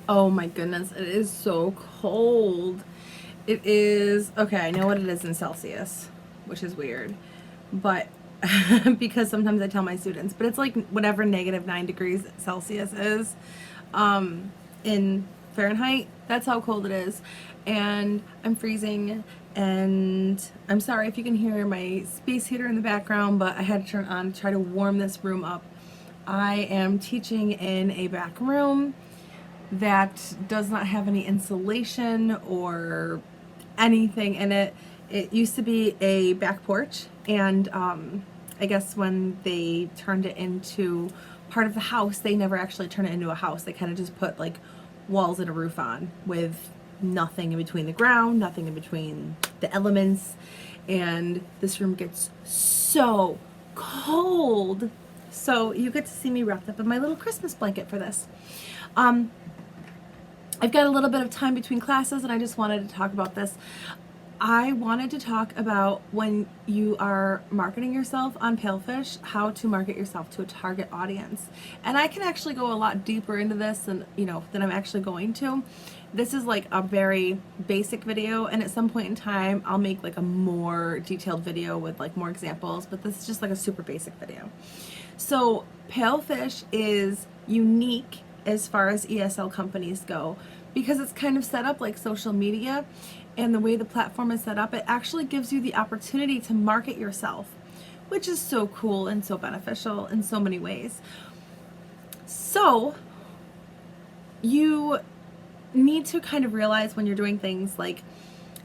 Oh my goodness, it is so cold. It is, okay, I know what it is in Celsius, which is weird, but because sometimes I tell my students, but it's like whatever -9 degrees Celsius is in Fahrenheit. That's how cold it is. And I'm freezing, and I'm sorry if you can hear my space heater in the background, but I had to turn it on to try to warm this room up. I am teaching in a back room that does not have any insulation or anything in it. It used to be a back porch, and I guess when they turned it into part of the house, they never actually turned it into a house. They kind of just put like walls and a roof on with nothing in between the ground, nothing in between the elements, and this room gets so cold. So you get to see me wrapped up in my little Christmas blanket for this. Um, I've got a little bit of time between classes, and I just wanted to talk about this. I wanted to talk about when you are marketing yourself on Palfish, how to market yourself to a target audience. And I can actually go a lot deeper into this than I'm actually going to. This is like a very basic video, and at some point in time I'll make like a more detailed video with like more examples, but this is just like a super basic video. So Palfish is unique as far as ESL companies go because it's kind of set up like social media, and the way the platform is set up, it actually gives you the opportunity to market yourself, which is so cool and so beneficial in so many ways. So you need to kind of realize when you're doing things like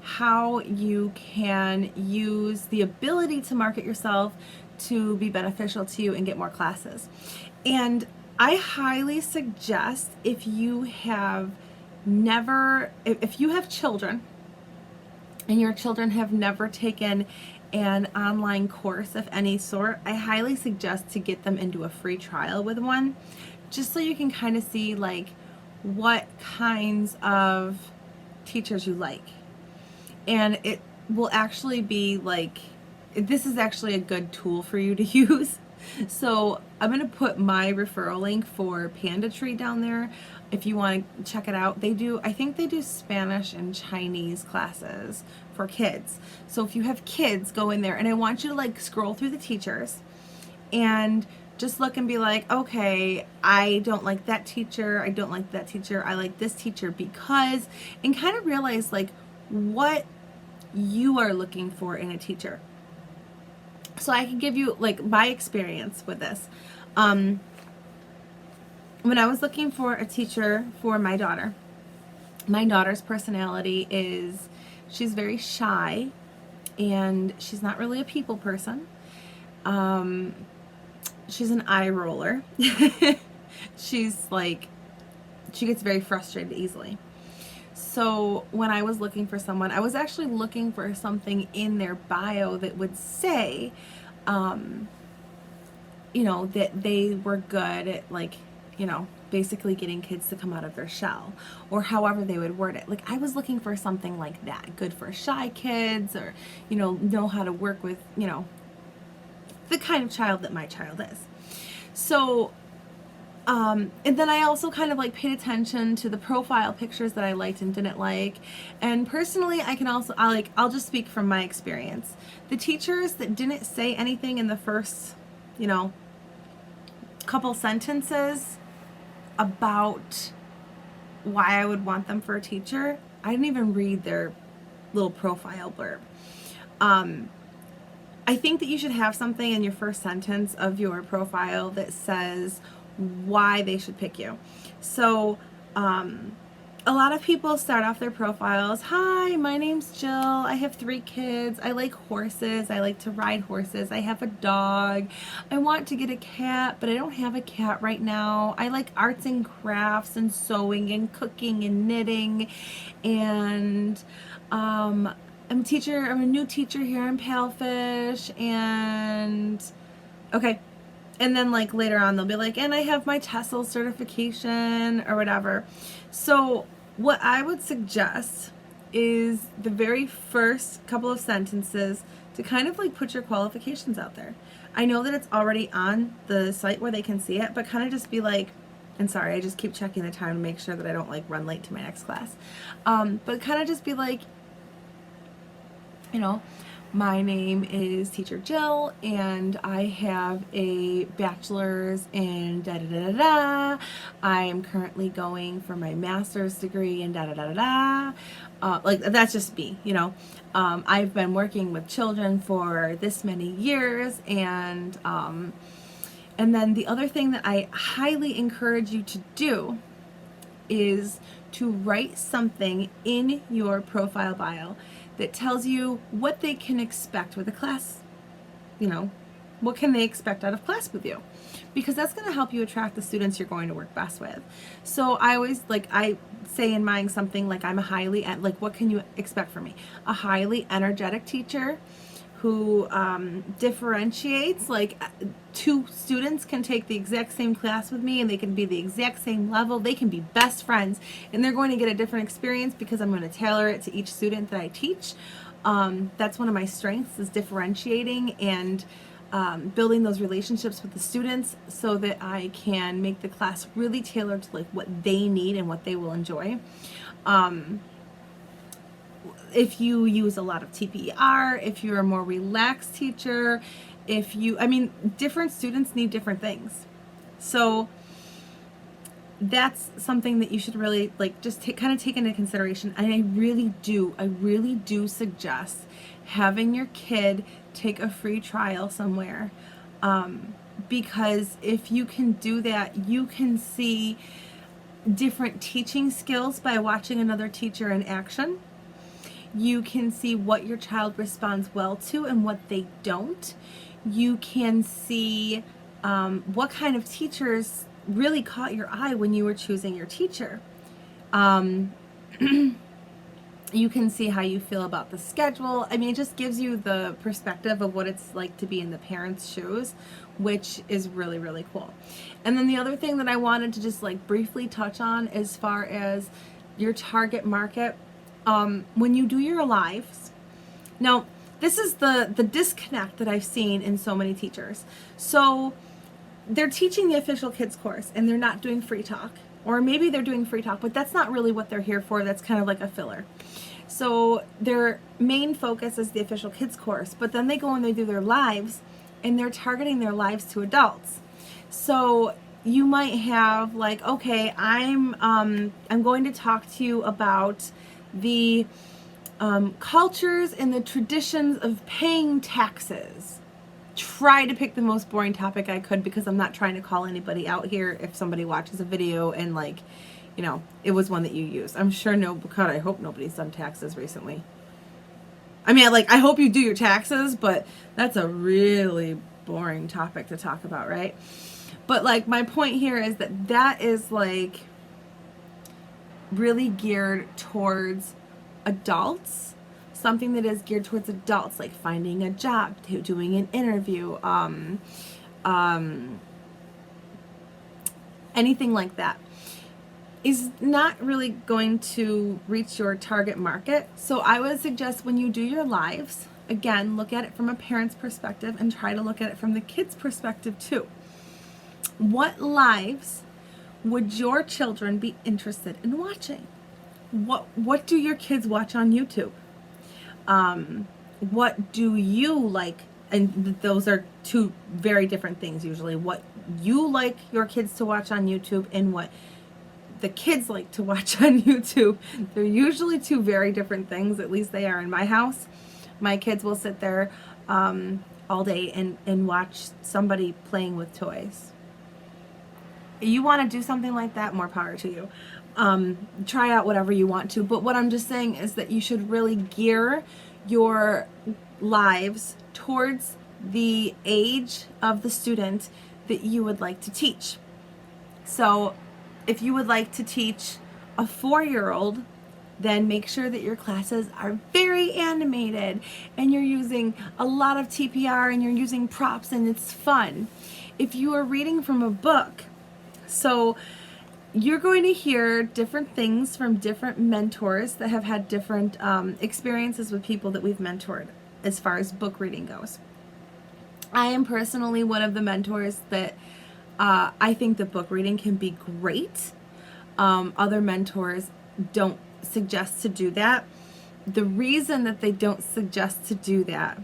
how you can use the ability to market yourself to be beneficial to you and get more classes. And I highly suggest if you have children and your children have never taken an online course of any sort, I highly suggest to get them into a free trial with one, just so you can kind of see like what kinds of teachers you like. And it will actually be like, this is actually a good tool for you to use. So I'm going to put my referral link for Panda Tree down there if you want to check it out. I think they do Spanish and Chinese classes for kids. So if you have kids, go in there, and I want you to like scroll through the teachers and just look and be like, okay, I don't like that teacher, I don't like that teacher, I like this teacher because, and kind of realize like what you are looking for in a teacher. So I can give you like my experience with this. When I was looking for a teacher for my daughter's personality is she's very shy, and she's not really a people person. She's an eye roller. She's like, she gets very frustrated easily. So when I was looking for someone, I was actually looking for something in their bio that would say, that they were good at like, basically getting kids to come out of their shell, or however they would word it. Like I was looking for something like that, good for shy kids, or, know how to work with, the kind of child that my child is. So and then I also kind of like paid attention to the profile pictures that I liked and didn't like. And personally, I'll just speak from my experience. The teachers that didn't say anything in the first, couple sentences about why I would want them for a teacher, I didn't even read their little profile blurb. I think that you should have something in your first sentence of your profile that says why they should pick you. So a lot of people start off their profiles, hi, my name's Jill, I have 3 kids, I like horses, I like to ride horses, I have a dog, I want to get a cat, but I don't have a cat right now, I like arts and crafts and sewing and cooking and knitting, and I'm a new teacher here in Palfish, and okay. And then like later on they'll be like, and I have my TESOL certification or whatever. So what I would suggest is the very first couple of sentences to kind of like put your qualifications out there. I know that it's already on the site where they can see it, but kind of just be like, And sorry, I just keep checking the time to make sure that I don't like run late to my next class. But kind of just be like, you know, my name is Teacher Jill, and I have a bachelor's in da da da da da. I am currently going for my master's degree in da da da da da. Like, that's just me, you know. I've been working with children for this many years, and then the other thing that I highly encourage you to do is to write something in your profile bio that tells you what they can expect with a class. You know, what can they expect out of class with you? Because that's going to help you attract the students you're going to work best with. So I always, like, I say in mine something like, I'm a highly, like, what can you expect from me? A highly energetic teacher who differentiates. Like, two students can take the exact same class with me and they can be the exact same level. They can be best friends, and they're going to get a different experience because I'm going to tailor it to each student that I teach. That's one of my strengths, is differentiating and building those relationships with the students so that I can make the class really tailored to like what they need and what they will enjoy. If you use a lot of TPR, if you're a more relaxed teacher, different students need different things. So that's something that you should really like just kind of take into consideration. And I really do suggest having your kid take a free trial somewhere. Because if you can do that, you can see different teaching skills by watching another teacher in action. You can see what your child responds well to and what they don't. You can see what kind of teachers really caught your eye when you were choosing your teacher. You can see how you feel about the schedule. I mean, it just gives you the perspective of what it's like to be in the parents' shoes, which is really, really cool. And then the other thing that I wanted to just like briefly touch on as far as your target market, when you do your lives. Now, this is the disconnect that I've seen in so many teachers. So they're teaching the official kids course and they're not doing free talk, or maybe they're doing free talk, but that's not really what they're here for. That's kind of like a filler. So their main focus is the official kids course, but then they go and they do their lives and they're targeting their lives to adults. So you might have like, okay, I'm going to talk to you about the cultures and the traditions of paying taxes. Try to pick the most boring topic I could, because I'm not trying to call anybody out here if somebody watches a video and like, you know, it was one that you used. I'm sure God, I hope nobody's done taxes recently. I mean, like, I hope you do your taxes, but that's a really boring topic to talk about, right? But like, my point here is that is like really geared towards adults, something that is geared towards adults, like finding a job, doing an interview, anything like that, is not really going to reach your target market. So I would suggest when you do your lives, again, look at it from a parent's perspective and try to look at it from the kid's perspective too. What lives would your children be interested in watching? What do your kids watch on YouTube? What do you like? And those are two very different things usually. What you like your kids to watch on YouTube and what the kids like to watch on YouTube. They're usually two very different things. At least they are in my house. My kids will sit there all day and watch somebody playing with toys. You want to do something like that, more power to you. Try out whatever you want to, but what I'm just saying is that you should really gear your lives towards the age of the student that you would like to teach. So if you would like to teach a 4-year-old, then make sure that your classes are very animated and you're using a lot of TPR and you're using props and it's fun. If you are reading from a book, so you're going to hear different things from different mentors that have had different experiences with people that we've mentored as far as book reading goes. I am personally one of the mentors that I think that book reading can be great. Other mentors don't suggest to do that. The reason that they don't suggest to do that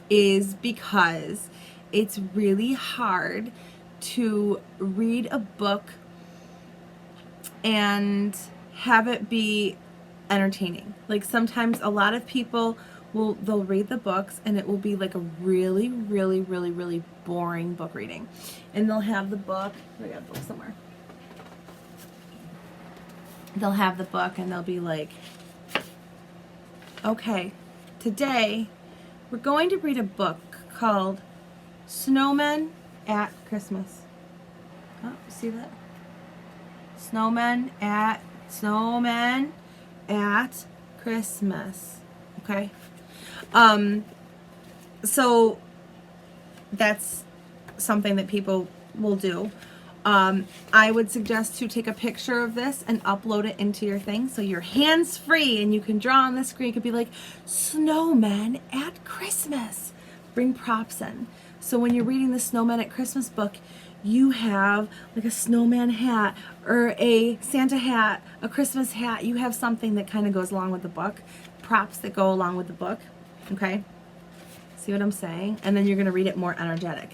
is because it's really hard to read a book and have it be entertaining. Like sometimes a lot of people they'll read the books and it will be like a really, really, really, really boring book reading. And they'll have the book, I got a book somewhere. They'll have the book and they'll be like, okay, today we're going to read a book called Snowmen at Christmas. Oh, see that? Snowmen at Christmas. Okay. So that's something that people will do. I would suggest to take a picture of this and upload it into your thing so you're hands free and you can draw on the screen. It could be like Snowmen at Christmas. Bring props in. So when you're reading the Snowmen at Christmas book, you have like a snowman hat or a Santa hat, a Christmas hat. You have something that kind of goes along with the book, props that go along with the book. Okay? See what I'm saying? And then you're going to read it more energetic.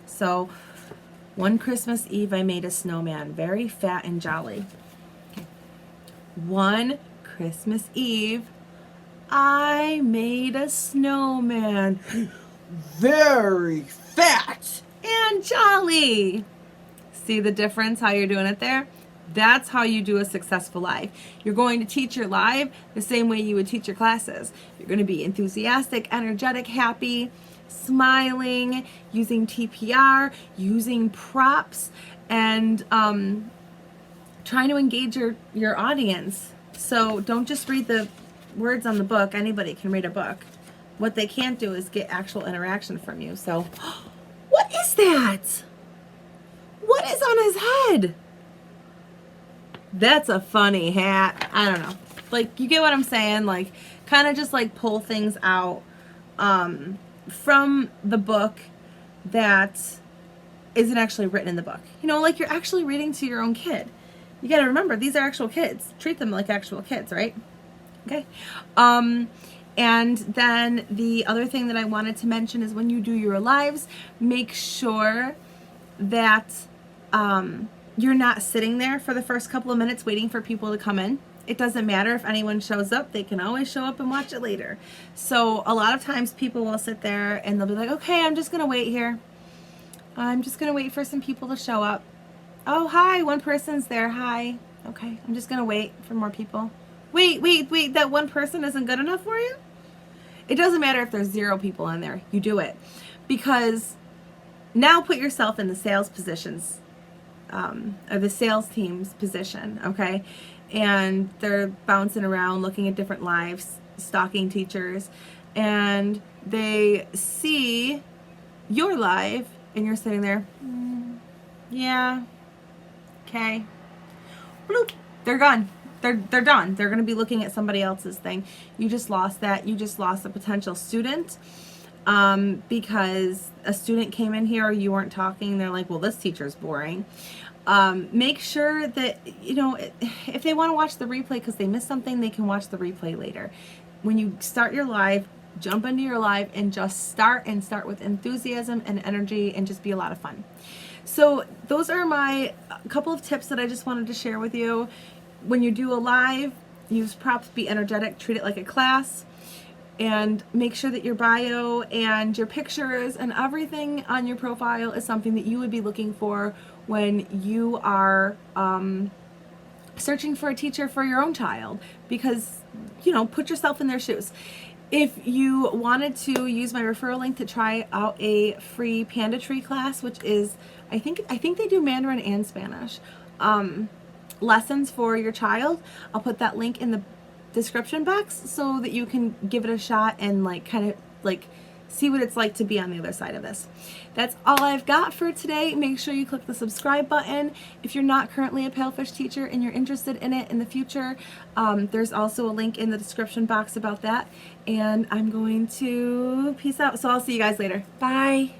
So, one Christmas Eve, I made a snowman, very fat and jolly. Okay. One Christmas Eve, I made a snowman, very fat and jolly. See the difference, how you're doing it there? That's how you do a successful live. You're going to teach your live the same way you would teach your classes. You're going to be enthusiastic, energetic, happy, smiling, using TPR, using props, and trying to engage your audience. So don't just read the words on the book. Anybody can read a book. What they can't do is get actual interaction from you. So, what is that? What is on his head? That's a funny hat. I don't know. Like, you get what I'm saying? Like, kind of just like pull things out from the book that isn't actually written in the book. You know, like you're actually reading to your own kid. You got to remember, these are actual kids. Treat them like actual kids, right? Okay. And then the other thing that I wanted to mention is when you do your lives, make sure that you're not sitting there for the first couple of minutes waiting for people to come in. It doesn't matter if anyone shows up. They can always show up and watch it later. So a lot of times people will sit there and they'll be like, okay, I'm just going to wait here. I'm just going to wait for some people to show up. Oh, hi, one person's there. Hi. Okay, I'm just going to wait for more people. Wait, that one person isn't good enough for you? It doesn't matter if there's 0 people in there. You do it. Because now put yourself in the sales positions, or the sales team's position, okay? And they're bouncing around looking at different lives, stalking teachers, and they see your live, and you're sitting there, yeah, okay, bloop, they're gone. They're done. They're going to be looking at somebody else's thing. You just lost that. You just lost a potential student because a student came in here, you weren't talking. They're like, well, this teacher's boring. Make sure that, you know, if they want to watch the replay because they missed something, they can watch the replay later. When you start your live, jump into your live and just start with enthusiasm and energy and just be a lot of fun. So those are my couple of tips that I just wanted to share with you. When you do a live, use props, be energetic, treat it like a class, and make sure that your bio and your pictures and everything on your profile is something that you would be looking for when you are searching for a teacher for your own child, because, you know, put yourself in their shoes. If you wanted to use my referral link to try out a free Panda Tree class, which is, I think they do Mandarin and Spanish, lessons for your child, I'll put that link in the description box so that you can give it a shot and like kind of like see what it's like to be on the other side of this. That's all I've got for today. Make sure you click the subscribe button. If you're not currently a Palfish teacher and you're interested in it in the future, there's also a link in the description box about that. And I'm going to peace out. So I'll see you guys later. Bye.